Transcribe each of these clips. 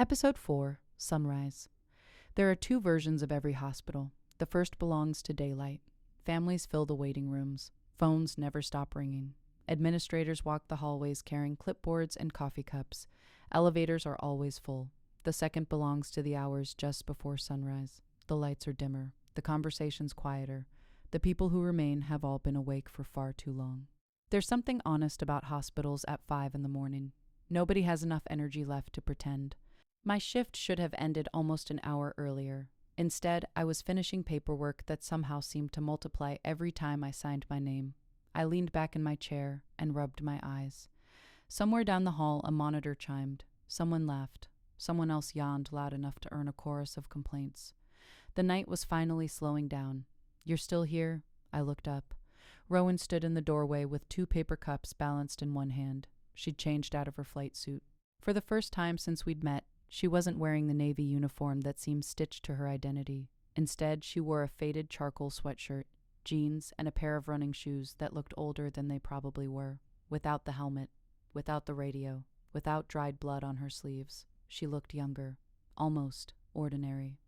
Episode 4, Sunrise. There are two versions of every hospital. The first belongs to daylight. Families fill the waiting rooms. Phones never stop ringing. Administrators walk the hallways carrying clipboards and coffee cups. Elevators are always full. The second belongs to the hours just before sunrise. The lights are dimmer. The conversation's quieter. The people who remain have all been awake for far too long. There's something honest about hospitals at 5 in the morning. Nobody has enough energy left to pretend. My shift should have ended almost an hour earlier. Instead, I was finishing paperwork that somehow seemed to multiply every time I signed my name. I leaned back in my chair and rubbed my eyes. Somewhere down the hall, a monitor chimed. Someone laughed. Someone else yawned loud enough to earn a chorus of complaints. The night was finally slowing down. "You're still here?" I looked up. Rowan stood in the doorway with 2 paper cups balanced in one hand. She'd changed out of her flight suit. For the first time since we'd met, she wasn't wearing the navy uniform that seemed stitched to her identity. Instead, she wore a faded charcoal sweatshirt, jeans, and a pair of running shoes that looked older than they probably were. Without the helmet, without the radio, without dried blood on her sleeves, she looked younger, almost ordinary.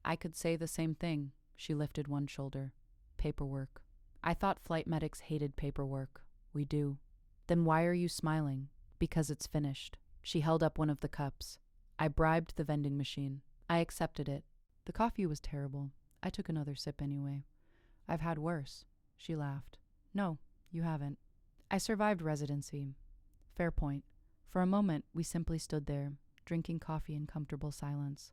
I could say the same thing. She lifted one shoulder. Paperwork. I thought flight medics hated paperwork. We do. Then why are you smiling? Because it's finished. She held up one of the cups. I bribed the vending machine. I accepted it. The coffee was terrible. I took another sip anyway. "I've had worse." She laughed. "No, you haven't." I survived residency. Fair point. For a moment, we simply stood there, drinking coffee in comfortable silence.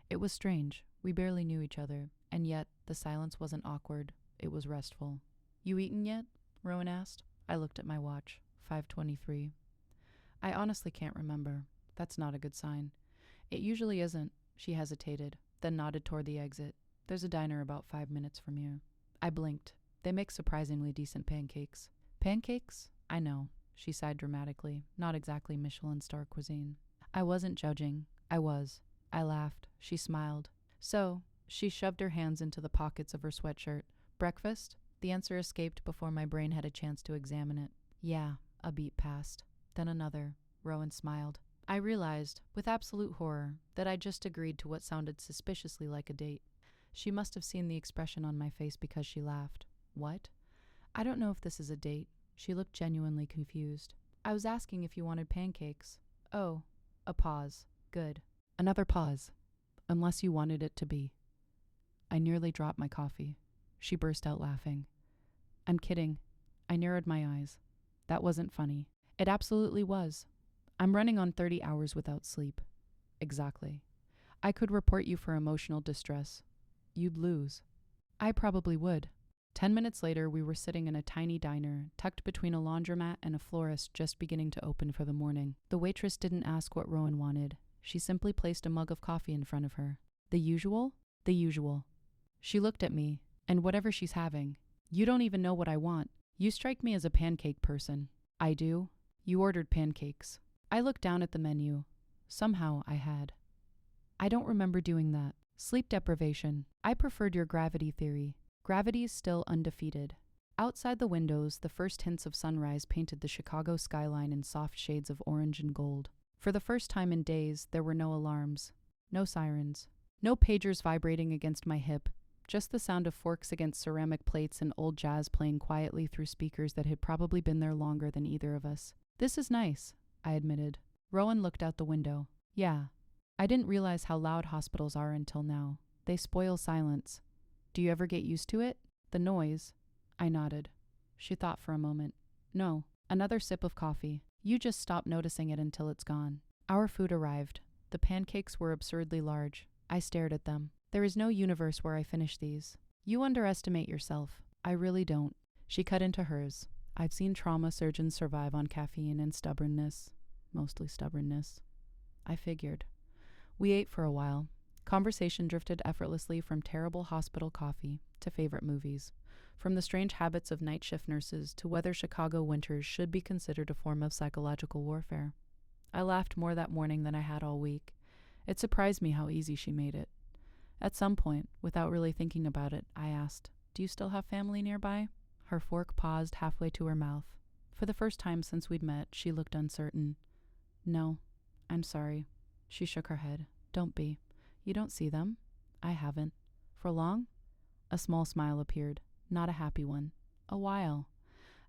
It was strange. We barely knew each other, and yet the silence wasn't awkward. It was restful. "You eaten yet?" Rowan asked. I looked at my watch. 5:23. "I honestly can't remember. That's not a good sign." "It usually isn't." She hesitated, then nodded toward the exit. "There's a diner about 5 minutes from here." I blinked. "They make surprisingly decent pancakes." "Pancakes? I know." She sighed dramatically. "Not exactly Michelin star cuisine." I wasn't judging. I was. I laughed. She smiled. "So," she shoved her hands into the pockets of her sweatshirt. "Breakfast?" The answer escaped before my brain had a chance to examine it. "Yeah." A beat passed. Then another. Rowan smiled. I realized, with absolute horror, that I'd just agreed to what sounded suspiciously like a date. She must have seen the expression on my face because she laughed. "What?" "I don't know if this is a date." She looked genuinely confused. "I was asking if you wanted pancakes." "Oh." A pause. "Good." Another pause. "Unless you wanted it to be." I nearly dropped my coffee. She burst out laughing. "I'm kidding." I narrowed my eyes. That wasn't funny. It absolutely was. "I'm running on 30 hours without sleep." "Exactly." "I could report you for emotional distress." "You'd lose." "I probably would." 10 minutes later, we were sitting in a tiny diner, tucked between a laundromat and a florist just beginning to open for the morning. The waitress didn't ask what Rowan wanted. She simply placed a mug of coffee in front of her. "The usual?" "The usual." She looked at me, and whatever she's having. "You don't even know what I want. You strike me as a pancake person." "I do?" "You ordered pancakes." I looked down at the menu. Somehow I had. "I don't remember doing that." "Sleep deprivation. I preferred your gravity theory. Gravity's still undefeated." Outside the windows, the first hints of sunrise painted the Chicago skyline in soft shades of orange and gold. For the first time in days, there were no alarms, no sirens, no pagers vibrating against my hip, just the sound of forks against ceramic plates and old jazz playing quietly through speakers that had probably been there longer than either of us. "This is nice," I admitted. Rowan looked out the window. "Yeah. I didn't realize how loud hospitals are until now. They spoil silence. Do you ever get used to it? The noise?" I nodded. She thought for a moment. "No." Another sip of coffee. "You just stop noticing it until it's gone." Our food arrived. The pancakes were absurdly large. I stared at them. "There is no universe where I finish these." "You underestimate yourself." "I really don't." She cut into hers. "I've seen trauma surgeons survive on caffeine and stubbornness. Mostly stubbornness." I figured. We ate for a while. Conversation drifted effortlessly from terrible hospital coffee to favorite movies, from the strange habits of night shift nurses to whether Chicago winters should be considered a form of psychological warfare. I laughed more that morning than I had all week. It surprised me how easy she made it. At some point, without really thinking about it, I asked, "Do you still have family nearby?" Her fork paused halfway to her mouth. For the first time since we'd met, she looked uncertain. "No, I'm sorry." She shook her head. Don't be. You don't see them? I haven't. For long? A small smile appeared. Not a happy one. A while.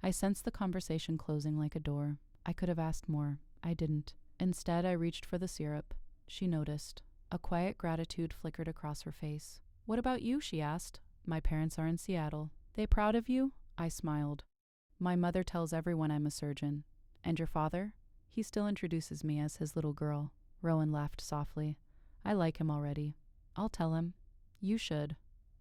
I sensed the conversation closing like a door. I could have asked more. I didn't. Instead, I reached for the syrup. She noticed. A quiet gratitude flickered across her face. What about you? She asked. My parents are in Seattle. They proud of you? I smiled. My mother tells everyone I'm a surgeon. And your father? He still introduces me as his little girl. Rowan laughed softly. I like him already. I'll tell him. You should.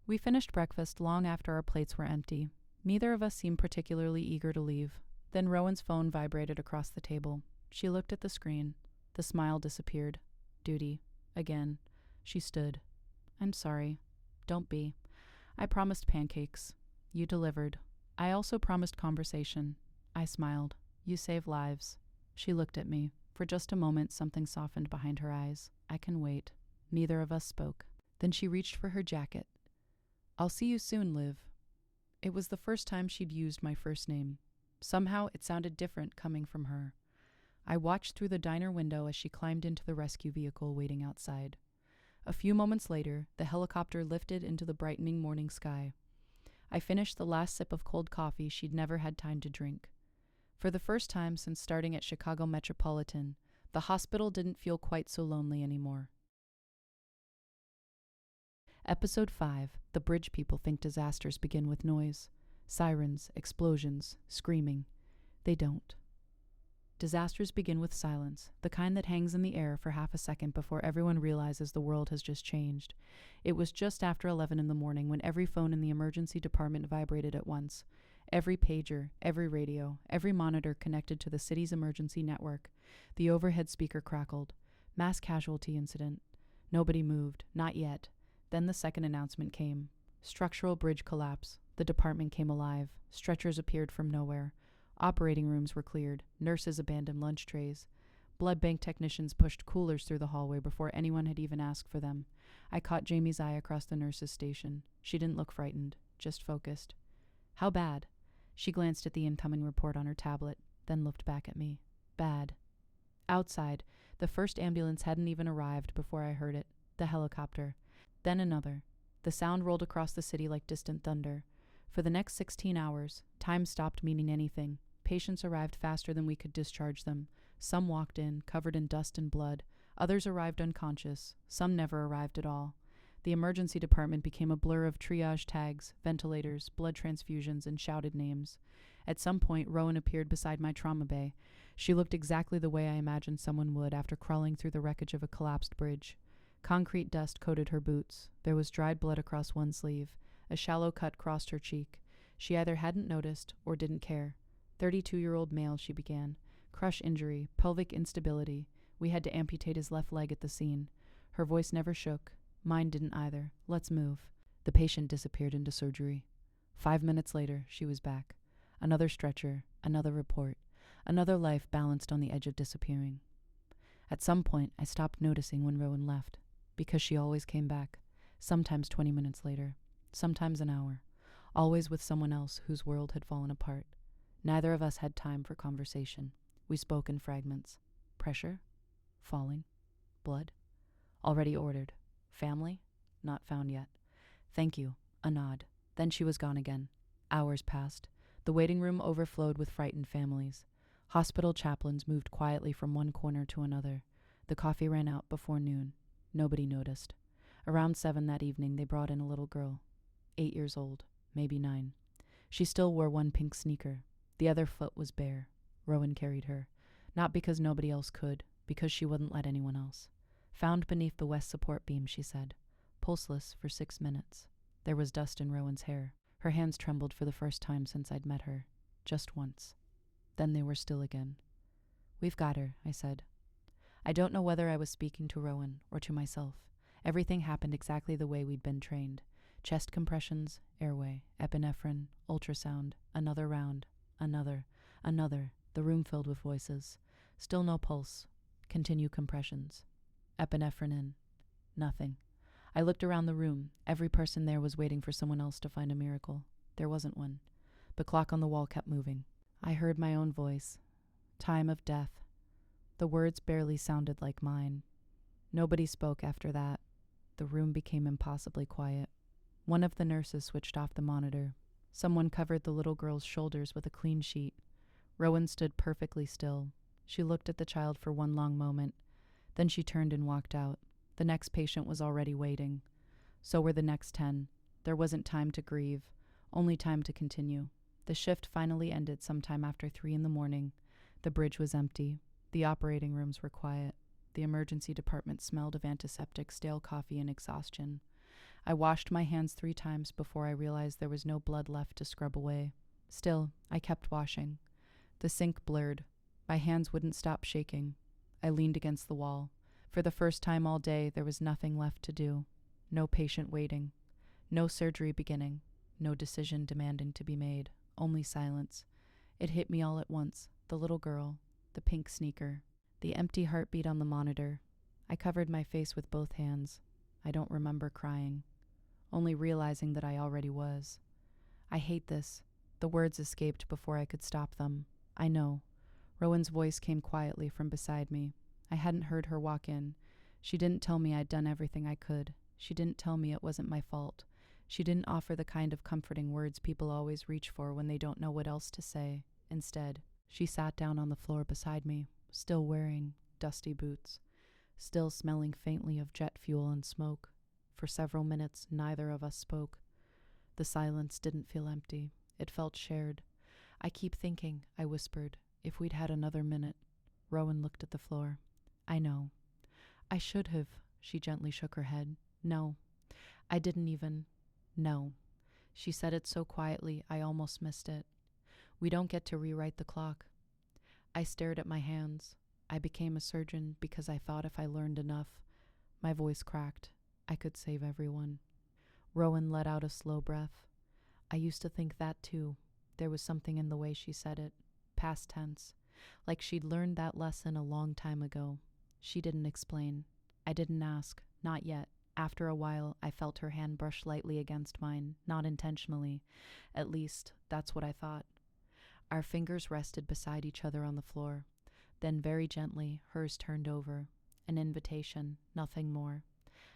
We finished breakfast long after our plates were empty. Neither of us seemed particularly eager to leave. Then Rowan's phone vibrated across the table. She looked at the screen. The smile disappeared. Duty. Again. She stood. I'm sorry. Don't be. I promised pancakes. You delivered. I also promised conversation. I smiled. You save lives. She looked at me. For just a moment, something softened behind her eyes. I can wait. Neither of us spoke. Then she reached for her jacket. I'll see you soon, Liv. It was the first time she'd used my first name. Somehow it sounded different coming from her. I watched through the diner window as she climbed into the rescue vehicle waiting outside. A few moments later, the helicopter lifted into the brightening morning sky. I finished the last sip of cold coffee she'd never had time to drink. For the first time since starting at Chicago Metropolitan, the hospital didn't feel quite so lonely anymore. Episode 5. The bridge people think disasters begin with noise. Sirens, explosions, screaming. They don't. Disasters begin with silence, the kind that hangs in the air for half a second before everyone realizes the world has just changed. It was just after 11 in the morning when every phone in the emergency department vibrated at once. Every pager, every radio, every monitor connected to the city's emergency network. The overhead speaker crackled. Mass casualty incident. Nobody moved, not yet. Then the second announcement came. Structural bridge collapse. The department came alive. Stretchers appeared from nowhere. Operating rooms were cleared. Nurses abandoned lunch trays. Blood bank technicians pushed coolers through the hallway before anyone had even asked for them. I caught Jamie's eye across the nurses' station. She didn't look frightened, just focused. How bad? She glanced at the incoming report on her tablet, then looked back at me. Bad. Outside, the first ambulance hadn't even arrived before I heard it. The helicopter. Then another. The sound rolled across the city like distant thunder. For the next 16 hours, time stopped meaning anything. Patients arrived faster than we could discharge them. Some walked in, covered in dust and blood. Others arrived unconscious. Some never arrived at all. The emergency department became a blur of triage tags, ventilators, blood transfusions, and shouted names. At some point, Rowan appeared beside my trauma bay. She looked exactly the way I imagined someone would after crawling through the wreckage of a collapsed bridge. Concrete dust coated her boots. There was dried blood across one sleeve. A shallow cut crossed her cheek. She either hadn't noticed or didn't care. 32-year-old male, she began. Crush injury, pelvic instability. We had to amputate his left leg at the scene. Her voice never shook. Mine didn't either. Let's move. The patient disappeared into surgery. 5 minutes later, she was back. Another stretcher, another report, another life balanced on the edge of disappearing. At some point, I stopped noticing when Rowan left, because she always came back, sometimes 20 minutes later, sometimes an hour, always with someone else whose world had fallen apart. Neither of us had time for conversation. We spoke in fragments. Pressure? Falling? Blood? Already ordered. Family? Not found yet. Thank you. A nod. Then she was gone again. Hours passed. The waiting room overflowed with frightened families. Hospital chaplains moved quietly from one corner to another. The coffee ran out before noon. Nobody noticed. Around 7 that evening, they brought in a little girl. 8 years old, maybe 9. She still wore one pink sneaker. The other foot was bare. Rowan carried her. Not because nobody else could, because she wouldn't let anyone else. Found beneath the west support beam, she said. Pulseless for 6 minutes. There was dust in Rowan's hair. Her hands trembled for the first time since I'd met her. Just once. Then they were still again. We've got her, I said. I don't know whether I was speaking to Rowan or to myself. Everything happened exactly the way we'd been trained. Chest compressions, airway, epinephrine, ultrasound, another round, another, the room filled with voices. Still no pulse. Continue compressions. Epinephrine in. Nothing. I looked around the room. Every person there was waiting for someone else to find a miracle. There wasn't one. The clock on the wall kept moving. I heard my own voice. Time of death. The words barely sounded like mine. Nobody spoke after that. The room became impossibly quiet. One of the nurses switched off the monitor. Someone covered the little girl's shoulders with a clean sheet. Rowan stood perfectly still. She looked at the child for one long moment. Then she turned and walked out. The next patient was already waiting. So were the next 10. There wasn't time to grieve, only time to continue. The shift finally ended sometime after 3 in the morning. The bridge was empty. The operating rooms were quiet. The emergency department smelled of antiseptic, stale coffee, and exhaustion. I washed my hands 3 times before I realized there was no blood left to scrub away. Still, I kept washing. The sink blurred. My hands wouldn't stop shaking. I leaned against the wall. For the first time all day, there was nothing left to do. No patient waiting. No surgery beginning. No decision demanding to be made. Only silence. It hit me all at once. The little girl. The pink sneaker. The empty heartbeat on the monitor. I covered my face with both hands. I don't remember crying. Only realizing that I already was. I hate this. The words escaped before I could stop them. I know. Rowan's voice came quietly from beside me. I hadn't heard her walk in. She didn't tell me I'd done everything I could. She didn't tell me it wasn't my fault. She didn't offer the kind of comforting words people always reach for when they don't know what else to say. Instead, she sat down on the floor beside me, still wearing dusty boots, still smelling faintly of jet fuel and smoke. For several minutes, neither of us spoke. The silence didn't feel empty. It felt shared. I keep thinking, I whispered, if we'd had another minute. Rowan looked at the floor. I know. I should have. She gently shook her head. No. I didn't even. No. She said it so quietly, I almost missed it. We don't get to rewrite the clock. I stared at my hands. I became a surgeon because I thought if I learned enough. My voice cracked. I could save everyone. Rowan let out a slow breath. I used to think that too. There was something in the way she said it. Past tense. Like she'd learned that lesson a long time ago. She didn't explain. I didn't ask. Not yet. After a while, I felt her hand brush lightly against mine, not intentionally. At least, that's what I thought. Our fingers rested beside each other on the floor. Then very gently, hers turned over. An invitation, nothing more.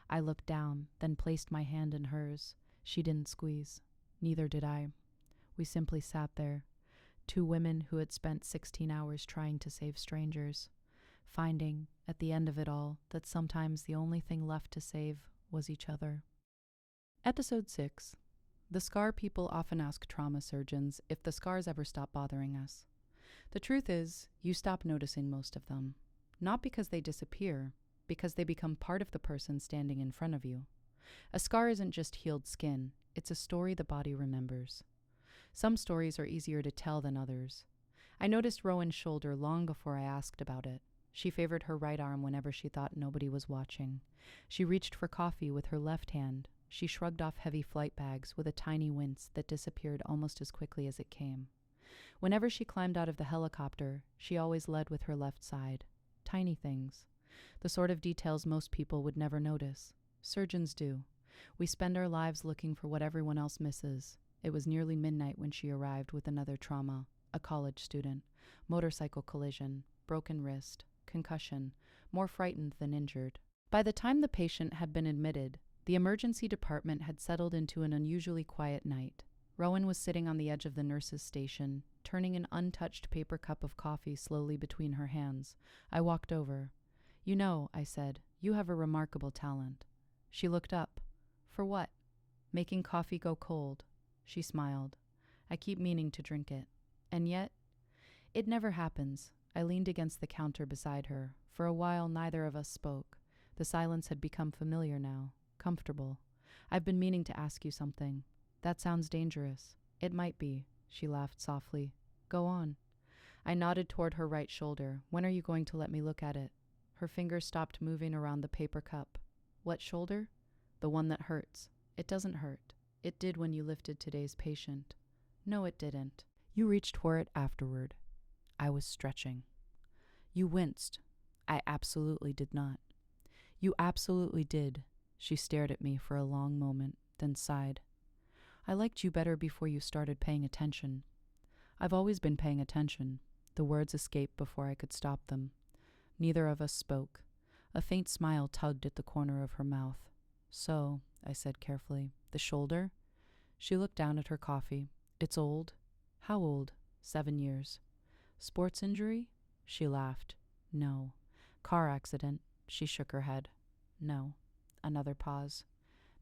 I looked down, then placed my hand in hers. She didn't squeeze. Neither did I. We simply sat there. 2 women who had spent 16 hours trying to save strangers, finding, at the end of it all, that sometimes the only thing left to save was each other. Episode 6. The scar people often ask trauma surgeons if the scars ever stop bothering us. The truth is, you stop noticing most of them. Not because they disappear, because they become part of the person standing in front of you. A scar isn't just healed skin, it's a story the body remembers. Some stories are easier to tell than others. I noticed Rowan's shoulder long before I asked about it. She favored her right arm whenever she thought nobody was watching. She reached for coffee with her left hand. She shrugged off heavy flight bags with a tiny wince that disappeared almost as quickly as it came. Whenever she climbed out of the helicopter, she always led with her left side. Tiny things. The sort of details most people would never notice. Surgeons do. We spend our lives looking for what everyone else misses. It was nearly midnight when she arrived with another trauma, a college student, motorcycle collision, broken wrist, concussion, more frightened than injured. By the time the patient had been admitted, the emergency department had settled into an unusually quiet night. Rowan was sitting on the edge of the nurse's station, turning an untouched paper cup of coffee slowly between her hands. I walked over. "You know," I said, "you have a remarkable talent." She looked up. "For what?" "Making coffee go cold." She smiled. "I keep meaning to drink it. And yet, it never happens." I leaned against the counter beside her. For a while, neither of us spoke. The silence had become familiar now, comfortable. "I've been meaning to ask you something." "That sounds dangerous." "It might be." She laughed softly. "Go on." I nodded toward her right shoulder. "When are you going to let me look at it?" Her fingers stopped moving around the paper cup. "What shoulder?" "The one that hurts." "It doesn't hurt." "It did when you lifted today's patient." "No, it didn't." "You reached for it afterward." I was stretching. "You winced." "I absolutely did not." "You absolutely did." She stared at me for a long moment, then sighed. "I liked you better before you started paying attention." "I've always been paying attention." The words escaped before I could stop them. Neither of us spoke. A faint smile tugged at the corner of her mouth. So, I said carefully, the shoulder? She looked down at her coffee. It's old. How old? 7 years. Sports injury? She laughed. No. Car accident? She shook her head. No. Another pause.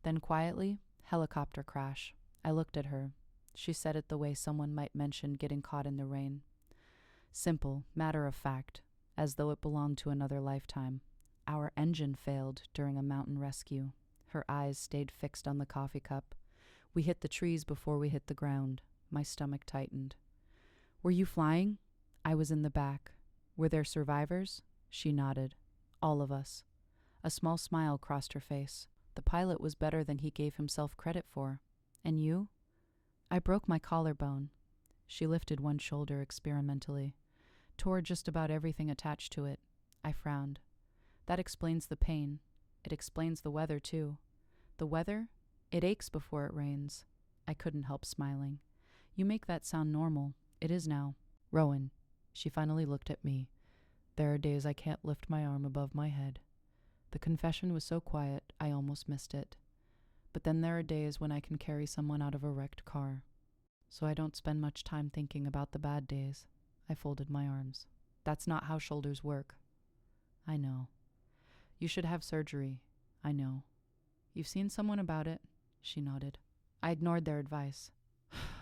Then quietly, helicopter crash. I looked at her. She said it the way someone might mention getting caught in the rain. Simple, matter of fact, as though it belonged to another lifetime. Our engine failed during a mountain rescue. Her eyes stayed fixed on the coffee cup. We hit the trees before we hit the ground. My stomach tightened. Were you flying? I was in the back. Were there survivors? She nodded. All of us. A small smile crossed her face. The pilot was better than he gave himself credit for. And you? I broke my collarbone. She lifted one shoulder experimentally. Tore just about everything attached to it. I frowned. That explains the pain. It explains the weather, too. The weather? It aches before it rains. I couldn't help smiling. You make that sound normal. It is now. Rowan. She finally looked at me. There are days I can't lift my arm above my head. The confession was so quiet, I almost missed it. But then there are days when I can carry someone out of a wrecked car. So I don't spend much time thinking about the bad days. I folded my arms. That's not how shoulders work. I know. You should have surgery. I know. You've seen someone about it? She nodded. I ignored their advice.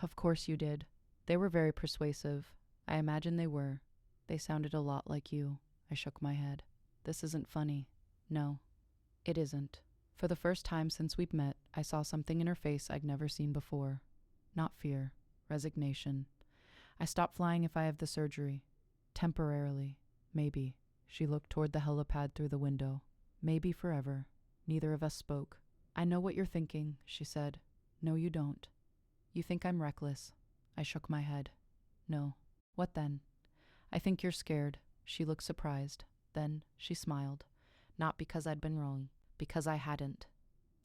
Of course you did. They were very persuasive. I imagine they were. They sounded a lot like you. I shook my head. This isn't funny. No, it isn't. For the first time since we'd met, I saw something in her face I'd never seen before. Not fear. Resignation. I stopped flying if I have the surgery. Temporarily. Maybe. She looked toward the helipad through the window. Maybe forever. Neither of us spoke. I know what you're thinking, she said. No, you don't. You think I'm reckless. I shook my head. No. What then? I think you're scared. She looked surprised. Then she smiled. Not because I'd been wrong. Because I hadn't.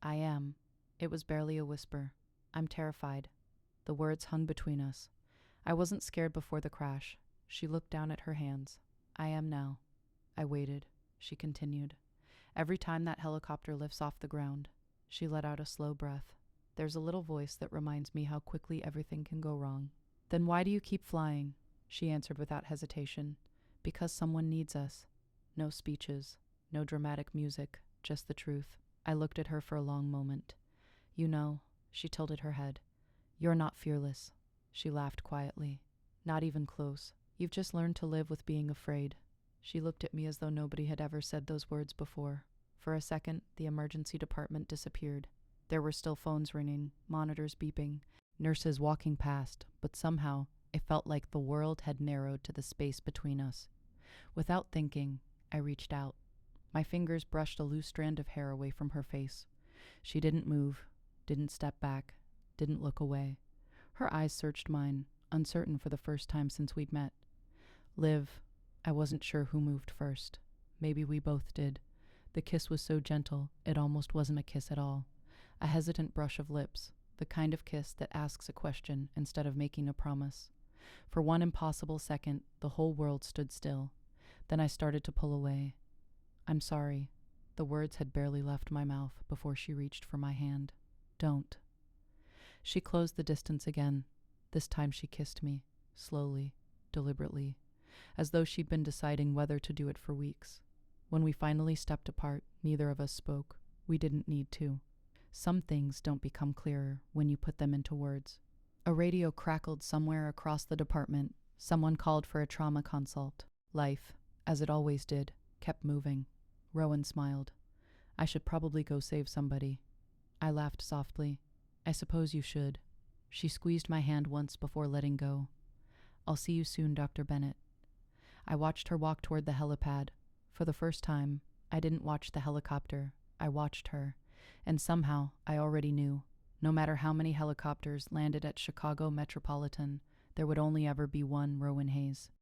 I am. It was barely a whisper. I'm terrified. The words hung between us. I wasn't scared before the crash. She looked down at her hands. I am now. I waited. She continued. Every time that helicopter lifts off the ground. She let out a slow breath. There's a little voice that reminds me how quickly everything can go wrong. Then why do you keep flying? She answered without hesitation. Because someone needs us. No speeches. No dramatic music. Just the truth. I looked at her for a long moment. You know, she tilted her head. You're not fearless. She laughed quietly. Not even close. You've just learned to live with being afraid. She looked at me as though nobody had ever said those words before. For a second, the emergency department disappeared. There were still phones ringing, monitors beeping, nurses walking past, but somehow it felt like the world had narrowed to the space between us. Without thinking, I reached out. My fingers brushed a loose strand of hair away from her face. She didn't move, didn't step back, didn't look away. Her eyes searched mine, uncertain for the first time since we'd met. Liv. I wasn't sure who moved first. Maybe we both did. The kiss was so gentle, it almost wasn't a kiss at all. A hesitant brush of lips, the kind of kiss that asks a question instead of making a promise. For one impossible second, the whole world stood still. Then I started to pull away. I'm sorry. The words had barely left my mouth before she reached for my hand. Don't. She closed the distance again. This time she kissed me, slowly, deliberately, as though she'd been deciding whether to do it for weeks. When we finally stepped apart, neither of us spoke. We didn't need to. Some things don't become clearer when you put them into words. A radio crackled somewhere across the department. Someone called for a trauma consult. Life, as it always did, kept moving. Rowan smiled. I should probably go save somebody. I laughed softly. I suppose you should. She squeezed my hand once before letting go. I'll see you soon, Dr. Bennett. I watched her walk toward the helipad. For the first time, I didn't watch the helicopter. I watched her. And somehow, I already knew. No matter how many helicopters landed at Chicago Metropolitan, there would only ever be one Rowan Hayes.